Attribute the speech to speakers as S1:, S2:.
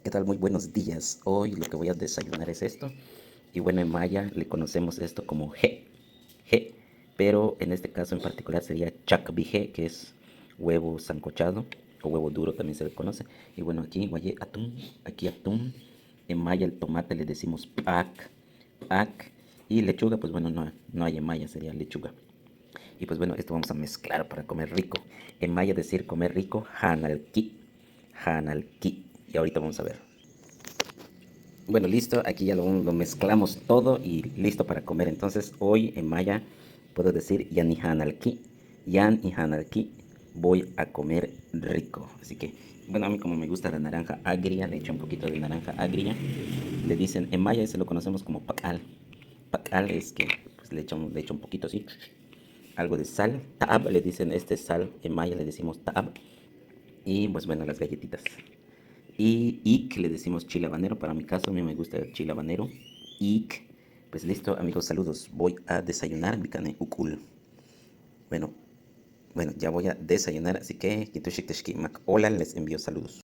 S1: ¿Qué tal? Muy buenos días. Hoy lo que voy a desayunar es esto. Y bueno, en maya le conocemos esto como G. Pero en este caso en particular sería chacbije, que es huevo sancochado o huevo duro también se le conoce. Y bueno, aquí guayé atún, aquí atún. En maya el tomate le decimos pak. Y lechuga, pues bueno, no hay en maya, sería lechuga. Y pues bueno, esto vamos a mezclar para comer rico. En maya decir comer rico, hanalki. Y ahorita vamos a ver. Bueno, listo, aquí ya lo mezclamos todo y listo para comer. Entonces, hoy en maya puedo decir yan y hanalki, voy a comer rico. Así que, bueno, a mí como me gusta la naranja agria, le echo un poquito de naranja agria. Le dicen, en maya ese lo conocemos como pakal. Pakal es que pues, le echo un poquito así, algo de sal. Taab le dicen, este sal, en maya le decimos taab. Y pues bueno, las galletitas. Y ik le decimos chile habanero. Para mi caso, a mí me gusta el chile habanero. Ik. Pues listo, amigos, saludos. Voy a desayunar mi cane ukul. Bueno, bueno, ya voy a desayunar, así que hola, les envío saludos.